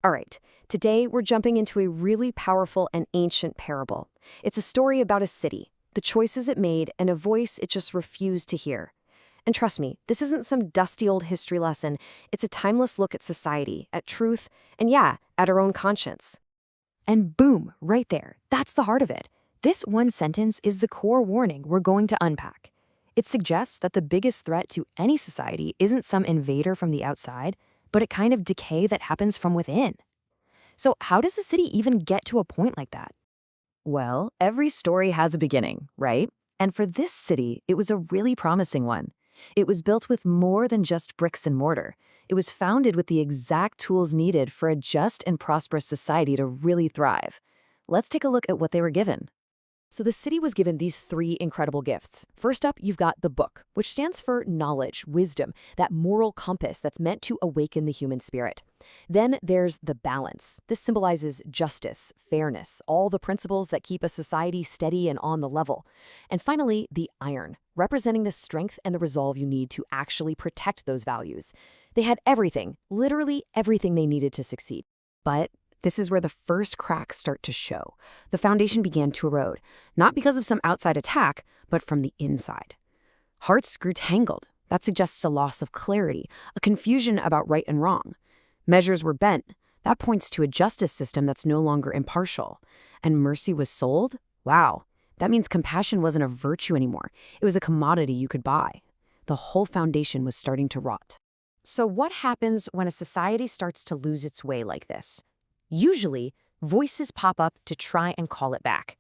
All right, today we're jumping into a really powerful and ancient parable. It's a story about a city, the choices it made, and a voice it just refused to hear. And trust me, this isn't some dusty old history lesson. It's a timeless look at society, at truth, and yeah, at our own conscience. And boom, right there, that's the heart of it. This one sentence is the core warning we're going to unpack. It suggests that the biggest threat to any society isn't some invader from the outside, but a kind of decay that happens from within. So, how does a city even get to a point like that? Well, every story has a beginning, right? And for this city, it was a really promising one. It was built with more than just bricks and mortar. It was founded with the exact tools needed for a just and prosperous society to really thrive. Let's take a look at what they were given. So the city was given these three incredible gifts. First up, you've got the book, which stands for knowledge, wisdom, that moral compass that's meant to awaken the human spirit. Then there's the balance. This symbolizes justice, fairness, all the principles that keep a society steady and on the level. And finally, the iron, representing the strength and the resolve you need to actually protect those values. They had everything, literally everything they needed to succeed. But this is where the first cracks start to show. The foundation began to erode, not because of some outside attack, but from the inside. Hearts grew tangled. That suggests a loss of clarity, a confusion about right and wrong. Measures were bent. That points to a justice system that's no longer impartial. And mercy was sold? Wow. That means compassion wasn't a virtue anymore. It was a commodity you could buy. The whole foundation was starting to rot. So what happens when a society starts to lose its way like this? Usually, voices pop up to try and call it back.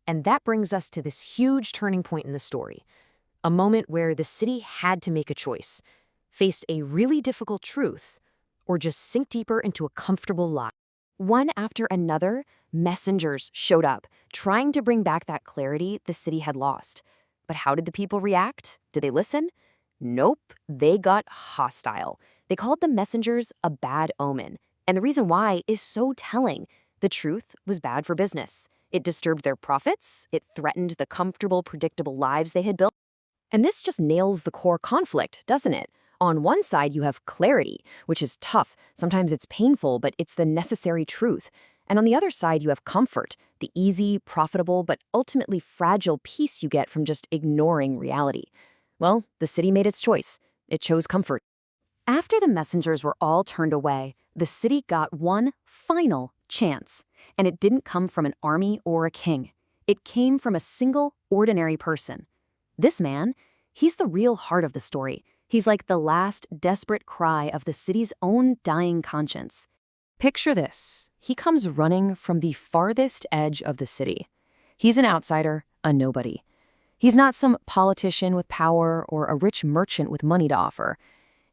And that brings us to this huge turning point in the story, a moment where the city had to make a choice, faced a really difficult truth, or just sink deeper into a comfortable lie. One after another, messengers showed up, trying to bring back that clarity the city had lost. But how did the people react? Did they listen? Nope, they got hostile. They called the messengers a bad omen. And the reason why is so telling. The truth was bad for business. It disturbed their profits. It threatened the comfortable, predictable lives they had built. And this just nails the core conflict, doesn't it? On one side, you have clarity, which is tough. Sometimes it's painful, but it's the necessary truth. And on the other side, you have comfort, the easy, profitable, but ultimately fragile peace you get from just ignoring reality. Well, the city made its choice. It chose comfort. After the messengers were all turned away, the city got one final chance. And it didn't come from an army or a king. It came from a single, ordinary person. This man, he's the real heart of the story. He's like the last desperate cry of the city's own dying conscience. Picture this. He comes running from the farthest edge of the city. He's an outsider, a nobody. He's not some politician with power or a rich merchant with money to offer.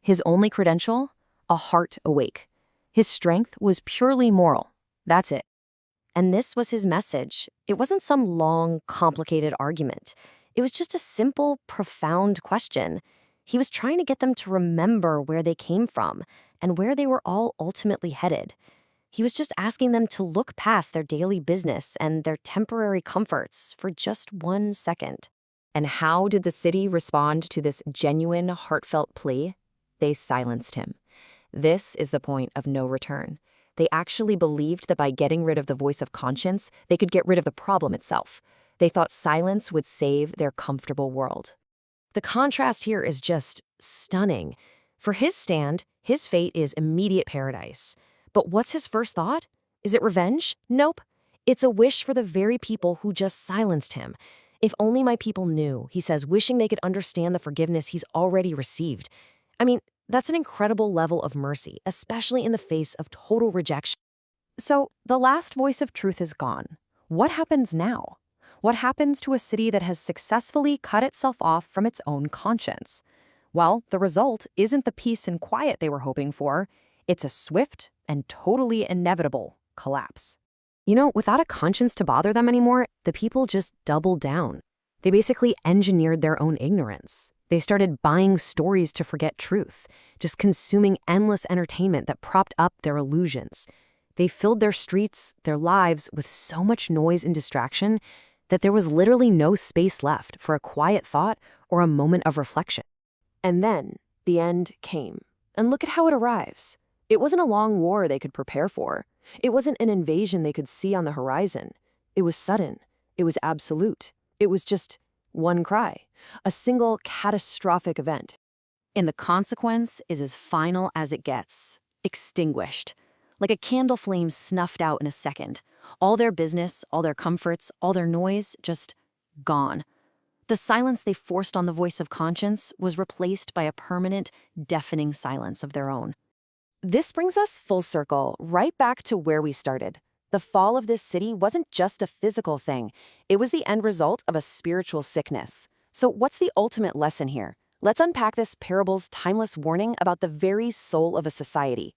His only credential? A heart awake. His strength was purely moral. That's it. And this was his message. It wasn't some long, complicated argument. It was just a simple, profound question. He was trying to get them to remember where they came from and where they were all ultimately headed. He was just asking them to look past their daily business and their temporary comforts for just 1 second. And how did the city respond to this genuine, heartfelt plea? They silenced him. This is the point of no return. They actually believed that by getting rid of the voice of conscience, they could get rid of the problem itself. They thought silence would save their comfortable world. The contrast here is just stunning. For his stand, his fate is immediate paradise. But what's his first thought? Is it revenge? Nope. It's a wish for the very people who just silenced him. If only my people knew, he says, wishing they could understand the forgiveness he's already received. I mean, that's an incredible level of mercy, especially in the face of total rejection. So, the last voice of truth is gone. What happens now? What happens to a city that has successfully cut itself off from its own conscience? Well, the result isn't the peace and quiet they were hoping for. It's a swift and totally inevitable collapse. You know, without a conscience to bother them anymore, the people just doubled down. They basically engineered their own ignorance. They started buying stories to forget truth, just consuming endless entertainment that propped up their illusions. They filled their streets, their lives, with so much noise and distraction that there was literally no space left for a quiet thought or a moment of reflection. And then the end came. And look at how it arrives. It wasn't a long war they could prepare for. It wasn't an invasion they could see on the horizon. It was sudden. It was absolute. It was just one cry, a single catastrophic event. And the consequence is as final as it gets. Extinguished. Like a candle flame snuffed out in a second. All their business, all their comforts, all their noise, just gone. The silence they forced on the voice of conscience was replaced by a permanent, deafening silence of their own. This brings us full circle, right back to where we started. The fall of this city wasn't just a physical thing. It was the end result of a spiritual sickness. So what's the ultimate lesson here? Let's unpack this parable's timeless warning about the very soul of a society.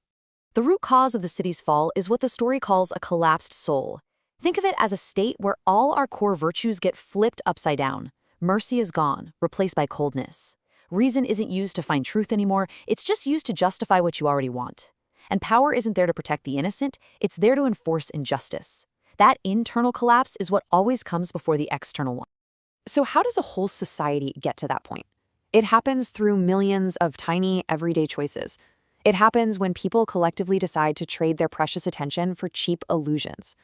The root cause of the city's fall is what the story calls a collapsed soul. Think of it as a state where all our core virtues get flipped upside down. Mercy is gone, replaced by coldness. Reason isn't used to find truth anymore, it's just used to justify what you already want. And power isn't there to protect the innocent, it's there to enforce injustice. That internal collapse is what always comes before the external one. So how does a whole society get to that point? It happens through millions of tiny, everyday choices. It happens when people collectively decide to trade their precious attention for cheap illusions.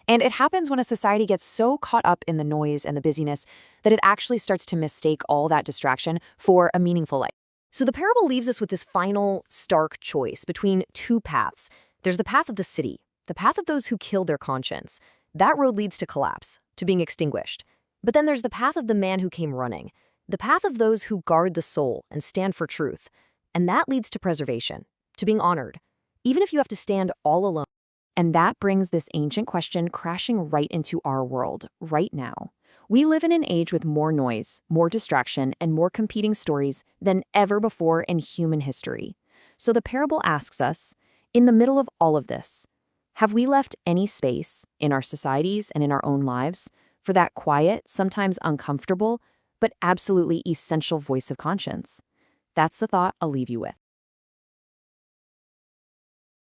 And it happens when a society gets so caught up in the noise and the busyness that it actually starts to mistake all that distraction for a meaningful life. So the parable leaves us with this final, stark choice between two paths. There's the path of the city, the path of those who killed their conscience. That road leads to collapse, to being extinguished. But then there's the path of the man who came running, the path of those who guard the soul and stand for truth. And that leads to preservation, to being honored, even if you have to stand all alone. And that brings this ancient question crashing right into our world, right now. We live in an age with more noise, more distraction, and more competing stories than ever before in human history. So the parable asks us, in the middle of all of this, have we left any space in our societies and in our own lives for that quiet, sometimes uncomfortable, but absolutely essential voice of conscience? That's the thought I'll leave you with.